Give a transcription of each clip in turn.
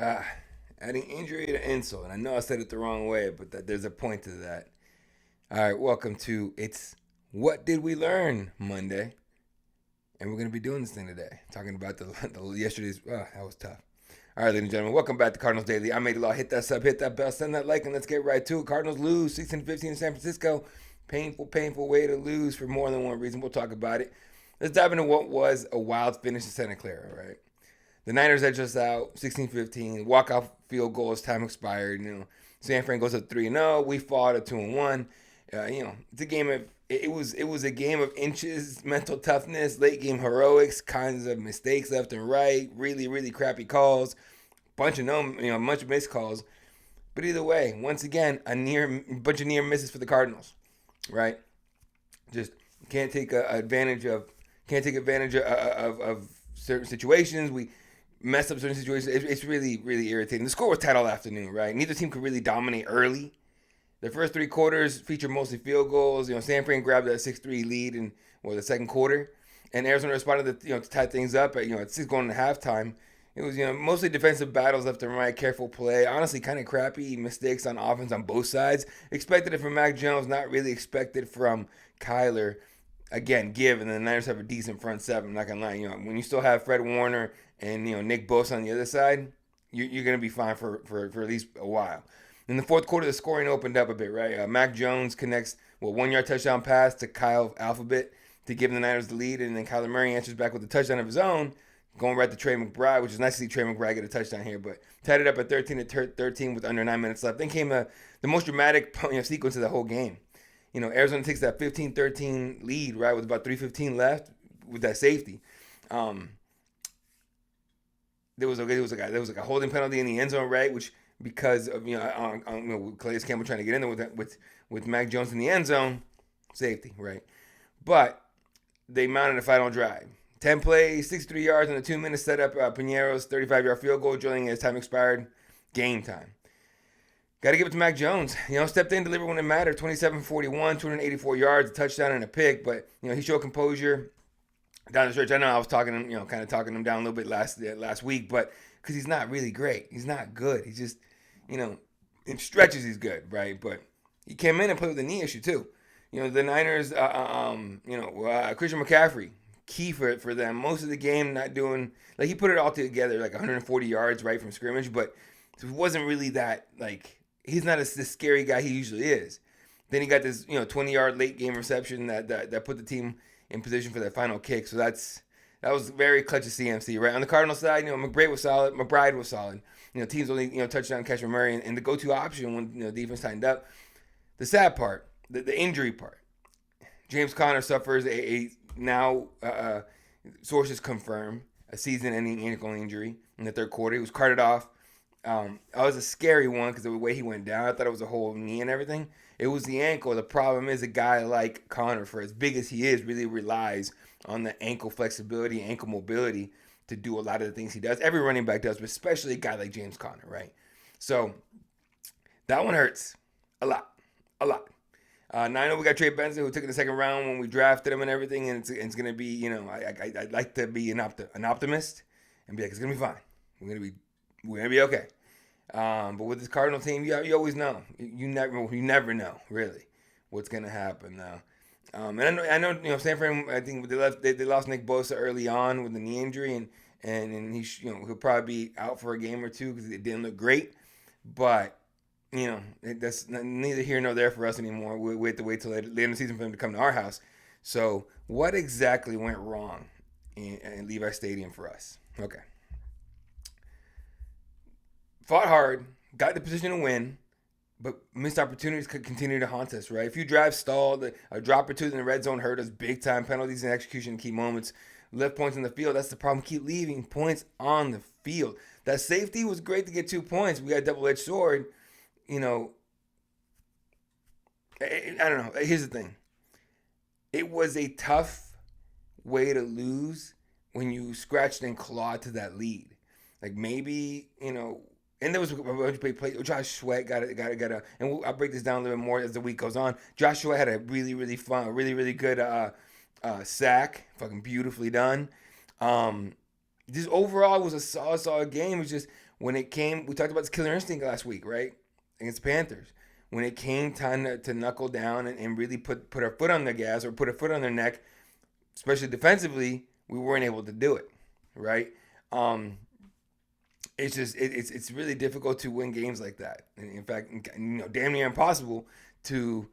Ah, adding injury to insult. And I know I said it the wrong way, but there's a point to that. All right, welcome to It's What Did We Learn Monday. And we're going to be doing this thing today. Talking about the yesterday's. That was tough. All right, ladies and gentlemen, welcome back to Cardinals Daily. I'm Eddie Law. Hit that sub, hit that bell, send that like, and let's get right to it. Cardinals lose 16-15 in San Francisco. Painful way to lose for more than one reason. We'll talk about it. Let's dive into what was a wild finish in Santa Clara, right? The Niners edged us out 16-15. Walk-off field goal as time expired. San Fran goes up 3-0. We fought at 2-1. It's a game of it was a game of inches, mental toughness, late game heroics, kinds of mistakes left and right, really crappy calls, bunch of missed calls. But either way, once again, bunch of near misses for the Cardinals, right? Just can't take advantage of certain situations. We mess up certain situations. It's really irritating. The score was tight all afternoon, right? Neither team could really dominate early. The first three quarters featured mostly field goals. San Fran grabbed a 6-3 lead in the second quarter, and Arizona responded to tie things up at 6 going into halftime. It was mostly defensive battles left and right, careful play. Honestly, kind of crappy mistakes on offense on both sides. Expected it from Mac Jones, not really expected from Kyler. Again, and the Niners have a decent front seven. I'm not gonna lie. When you still have Fred Warner and Nick Bosa on the other side, you're gonna be fine for at least a while. In the fourth quarter, the scoring opened up a bit, right? Mac Jones connects 1-yard touchdown pass to Kyle Alphabet to give the Niners the lead, and then Kyler Murray answers back with a touchdown of his own, going right to Trey McBride, which is nice to see Trey McBride get a touchdown here, but tied it up at 13-13 with under 9 minutes left. Then came the most dramatic sequence of the whole game. Arizona takes that 15-13 lead, right, with about 3:15 left with that safety. There was a holding penalty in the end zone, right, which because of Calais Campbell trying to get in there with Mac Jones in the end zone, safety, right? But they mounted a final drive. 10 plays, 63 yards in a 2-minute setup. Piñeiro's 35-yard field goal, drilling as time expired. Game time. Got to give it to Mac Jones. Stepped in, delivered when it mattered. 27-41, 284 yards, a touchdown and a pick. But he showed composure down the stretch. I know I was talking him, kind of talking him down a little bit last week, but because he's not really great, he's not good. He's just, in stretches he's good, right? But he came in and played with a knee issue too. The Niners, Christian McCaffrey, key for them. Most of the game not doing he put it all together 140 yards right from scrimmage, but it wasn't really that he's not the scary guy he usually is. Then he got this 20-yard late game reception that put the team in position for that final kick. So that was very clutch of CMC, right? On the Cardinals side, McBride was solid. Teams only touchdown catch from Murray and the go-to option when defense tightened up. The sad part, the injury part. James Conner suffers a now sources confirm a season-ending ankle injury in the third quarter. He was carted off. That was a scary one because of the way he went down. I thought it was a whole knee and everything. It was the ankle. The problem is a guy like Conner, for as big as he is, really relies on the ankle flexibility, ankle mobility to do a lot of the things he does. Every running back does, but especially a guy like James Conner, right? So that one hurts a lot. Now I know we got Trey Benson who took in the second round when we drafted him and everything, and it's going to be, I'd like to be an optimist and be like, it's going to be fine. We're going to be okay. But with this Cardinal team, you always know. You never know, really, what's going to happen now. And I know, San Fran, I think they lost Nick Bosa early on with the knee injury, and he'll probably be out for a game or two because it didn't look great. But, that's neither here nor there for us anymore. We have to wait till later in the season for them to come to our house. So what exactly went wrong in Levi Stadium for us? Okay. Fought hard, got the position to win, but missed opportunities could continue to haunt us, right? A few drives stalled, a drop or two in the red zone hurt us big time. Penalties and execution in key moments. Left points on the field. That's the problem. Keep leaving points on the field. That safety was great to get 2 points. We got a double-edged sword. I don't know. Here's the thing. It was a tough way to lose when you scratched and clawed to that lead. Maybe, and there was a bunch of big plays. Josh Sweat got a, and I'll break this down a little bit more as the week goes on. Josh Sweat had a really fun, really good sack, fucking beautifully done. Just overall, it was a solid game. It was just when it came, we talked about this killer instinct last week, right? Against the Panthers. When it came time to knuckle down and really put our foot on the gas or put a foot on their neck, especially defensively, we weren't able to do it, right? It's just it's really difficult to win games like that. And in fact, damn near impossible to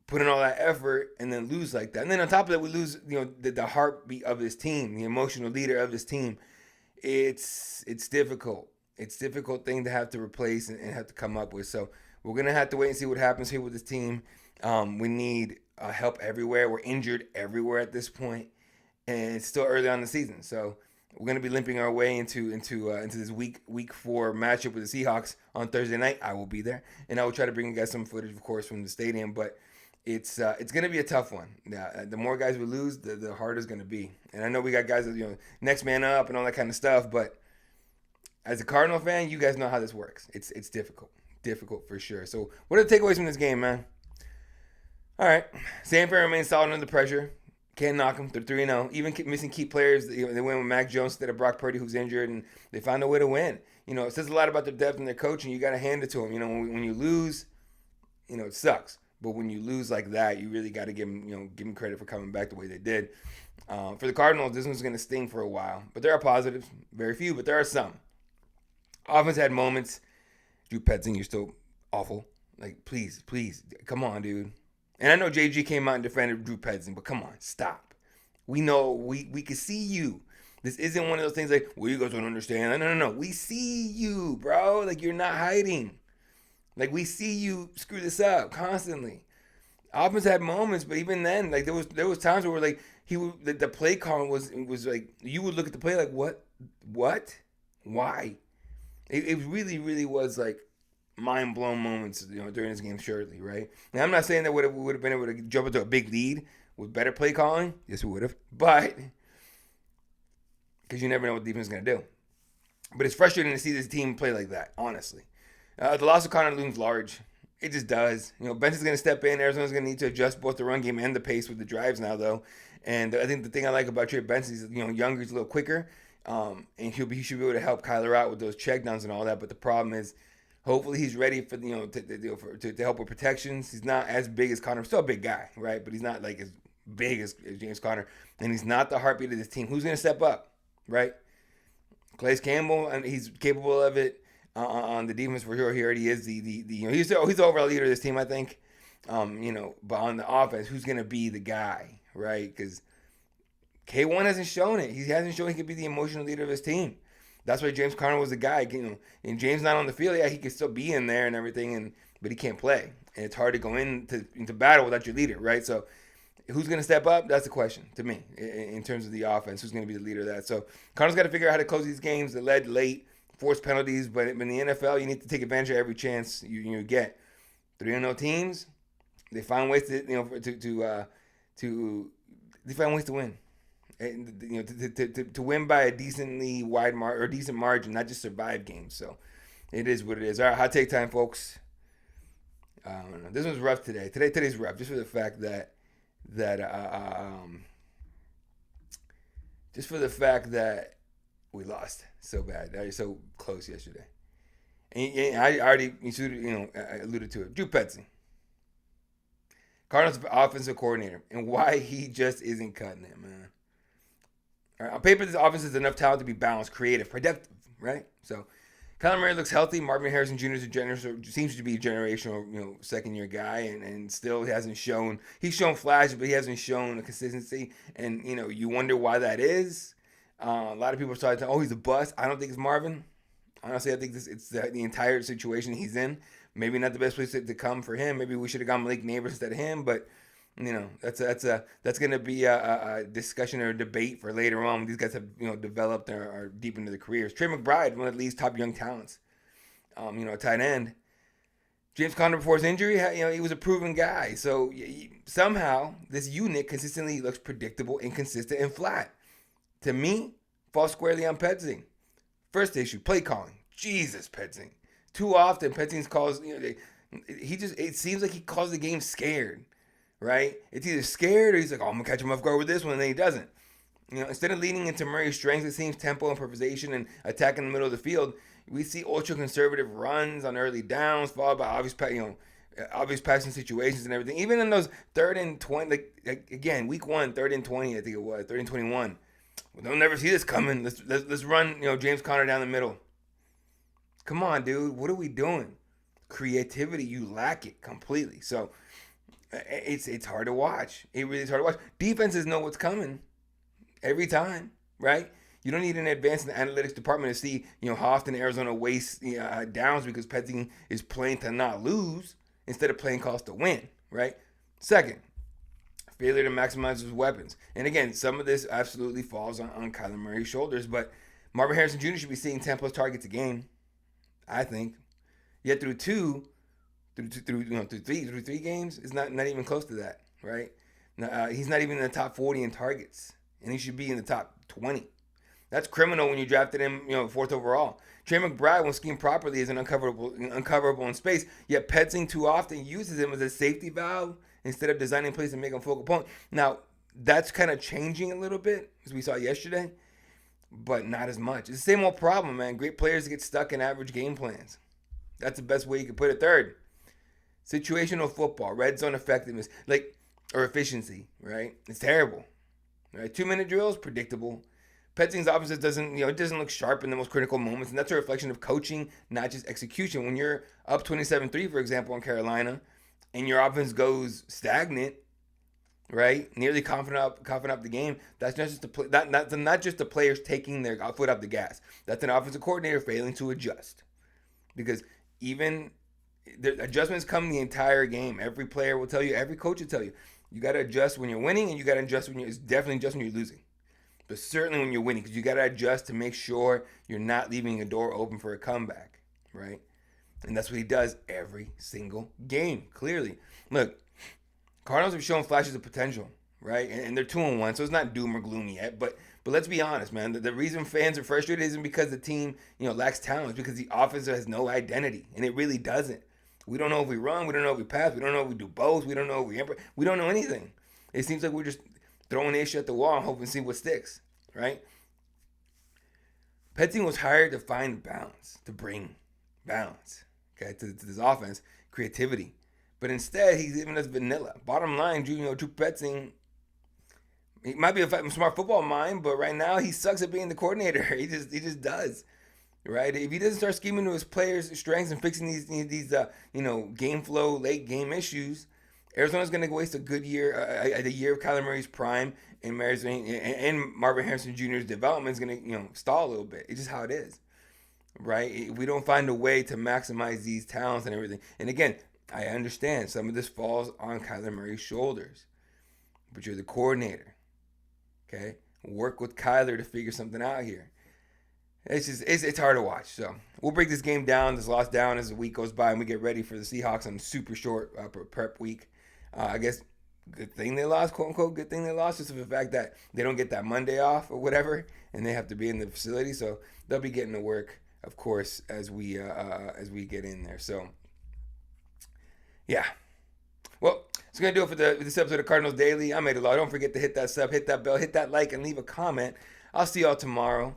put in all that effort and then lose like that. And then on top of that, we lose the heartbeat of this team, the emotional leader of this team. It's difficult. It's a difficult thing to have to replace and have to come up with. So we're gonna have to wait and see what happens here with this team. We need help everywhere. We're injured everywhere at this point, and it's still early on in the season. So we're gonna be limping our way into this week 4 matchup with the Seahawks on Thursday night. I will be there, and I will try to bring you guys some footage, of course, from the stadium. But it's gonna be a tough one. The more guys we lose, the harder it's gonna be. And I know we got guys that next man up and all that kind of stuff, but as a Cardinal fan, you guys know how this works. It's difficult for sure. So what are the takeaways from this game, man? All right, San Fran remains solid under pressure. Can't knock them. They're 3-0. Even missing key players, they win with Mac Jones instead of Brock Purdy, who's injured, and they found a way to win. It says a lot about their depth and their coaching. You got to hand it to them. When you lose, it sucks. But when you lose like that, you really got to give them credit for coming back the way they did. For the Cardinals, this one's going to sting for a while. But there are positives. Very few, but there are some. Offense had moments. Drew Petzing, you're still awful. Like, please, come on, dude. And I know JG came out and defended Drew Petzing, but come on, stop. We know, we can see you. This isn't one of those things like, well, you guys don't understand. No. We see you, bro. Like, you're not hiding. Like, we see you screw this up constantly. Offense had moments, but even then, like, there was times where, like, the play call was like, you would look at the play like, what? Why? It really, really was, like, mind-blown moments, during this game, surely, right? Now, I'm not saying that we would have been able to jump into a big lead with better play calling. Yes, we would have. But, because you never know what the defense is going to do. But it's frustrating to see this team play like that, honestly. The loss of Connor looms large. It just does. Benson's going to step in. Arizona's going to need to adjust both the run game and the pace with the drives now, though. And I think the thing I like about Trey Benson is, younger, he's a little quicker. And he should be able to help Kyler out with those checkdowns and all that. But the problem is, hopefully he's ready for to help with protections. He's not as big as Connor. Still a big guy, right? But he's not like as big as James Conner. And he's not the heartbeat of this team. Who's going to step up, right? Calais Campbell, and he's capable of it on the defense for sure. He already is he's the overall leader of this team, I think. But on the offense, who's going to be the guy, right? Because K1 hasn't shown it. He hasn't shown he can be the emotional leader of his team. That's why James Conner was the guy. And James not on the field. Yeah, he could still be in there and everything, but he can't play. And it's hard to go into battle without your leader, right? So who's going to step up? That's the question to me in terms of the offense. Who's going to be the leader of that? So Connor's got to figure out how to close these games that led late, forced penalties. But in the NFL, you need to take advantage of every chance you get. 3-0 teams, they find ways to they find ways to win. And, to win by a decently wide or decent margin, not just survive games. So it is what it is. All right, hot take time, folks. This one's rough today. Today's rough, just for the fact that we lost so bad. That was so close yesterday. And I already alluded to it. Drew Petzing, Cardinals offensive coordinator, and why he just isn't cutting it, man. All right, on paper, this offense has enough talent to be balanced, creative, productive, right? So, Kyler Murray looks healthy. Marvin Harrison Jr. seems to be a generational, second-year guy, and still hasn't shown. He's shown flashes, but he hasn't shown a consistency. And you wonder why that is. A lot of people started to, he's a bust. I don't think it's Marvin. Honestly, I think it's the entire situation he's in. Maybe not the best place to come for him. Maybe we should have gone Malik Neighbors instead of him, but. That's going to be a discussion or a debate for later on when these guys have developed or are deep into their careers. Trey McBride, one of the league's top young talents, a tight end. James Conner before his injury, he was a proven guy. So somehow this unit consistently looks predictable, inconsistent, and flat. To me, falls squarely on Petzing. First issue, play calling. Jesus, Petzing. Too often Petzing's calls. It seems like he calls the game scared. Right? It's either scared or he's like, I'm going to catch him off guard with this one, and then he doesn't. Instead of leaning into Murray's strengths, it seems tempo, improvisation, and attack in the middle of the field. We see ultra conservative runs on early downs, followed by obvious passing situations and everything. Even in those 3rd and 20, again, week 1, 3rd and 20, I think it was 3rd and 21. They'll never see this coming. Let's run, James Conner down the middle. Come on, dude. What are we doing? Creativity, you lack it completely. So it's hard to watch. It really is hard to watch. Defenses know what's coming every time, right? You don't need an advanced analytics department to see, how often Arizona wastes downs because Petzing is playing to not lose instead of playing calls to win, right? Second, failure to maximize his weapons. And again, some of this absolutely falls on Kyler Murray's shoulders, but Marvin Harrison Jr. should be seeing 10 plus targets a game, I think. Yet through three games, it's not even close to that, right? He's not even in the top 40 in targets, and he should be in the top 20. That's criminal when you drafted him, 4th overall. Trey McBride, when schemed properly, is uncoverable in space. Yet Petzing too often uses him as a safety valve instead of designing plays to make him focal point. Now, that's kind of changing a little bit, as we saw yesterday, but not as much. It's the same old problem, man. Great players get stuck in average game plans. That's the best way you can put it. Third, situational football, red zone effectiveness, or efficiency, right? It's terrible. Right? 2-minute drills, predictable. Petzing's offense doesn't look sharp in the most critical moments, and that's a reflection of coaching, not just execution. When you're up 27-3, for example, in Carolina, and your offense goes stagnant, right, nearly coughing up the game, that's not just the players taking their foot off the gas. That's an offensive coordinator failing to adjust, because even the adjustments come the entire game. Every player will tell you, every coach will tell you, you got to adjust when you're winning, and you got to adjust it's definitely adjust when you're losing. But certainly when you're winning, because you got to adjust to make sure you're not leaving a door open for a comeback, right? And that's what he does every single game, clearly. Look, Cardinals have shown flashes of potential, right? And they're 2-1, so it's not doom or gloom yet. But let's be honest, man. The reason fans are frustrated isn't because the team, lacks talent. It's because the offense has no identity, and it really doesn't. We don't know if we run. We don't know if we pass. We don't know if we do both. We don't know if we don't know anything. It seems like we're just throwing ish at the wall and hoping to see what sticks, right? Petzing was hired to find balance, to bring balance, okay, to this offense, creativity. But instead, he's giving us vanilla. Bottom line, Drew Petzing, he might be a smart football mind, but right now he sucks at being the coordinator. He just does, right? If he doesn't start scheming to his players' strengths and fixing these game flow, late game issues, Arizona's going to waste a good year, a year of Kyler Murray's prime, and Marvin Harrison Jr.'s development is going to stall a little bit. It's just how it is, right? If we don't find a way to maximize these talents and everything, and again, I understand some of this falls on Kyler Murray's shoulders, but you're the coordinator, okay? Work with Kyler to figure something out here. It's hard to watch. So we'll break this game down, this loss down as the week goes by, and we get ready for the Seahawks on super short prep week. I guess good thing they lost, quote unquote. Good thing they lost, just for the fact that they don't get that Monday off or whatever, and they have to be in the facility. So they'll be getting to work, of course, as we get in there. So yeah. Well, it's going to do it for this episode of Cardinals Daily. I made a lot. Don't forget to hit that sub, hit that bell, hit that like, and leave a comment. I'll see y'all tomorrow.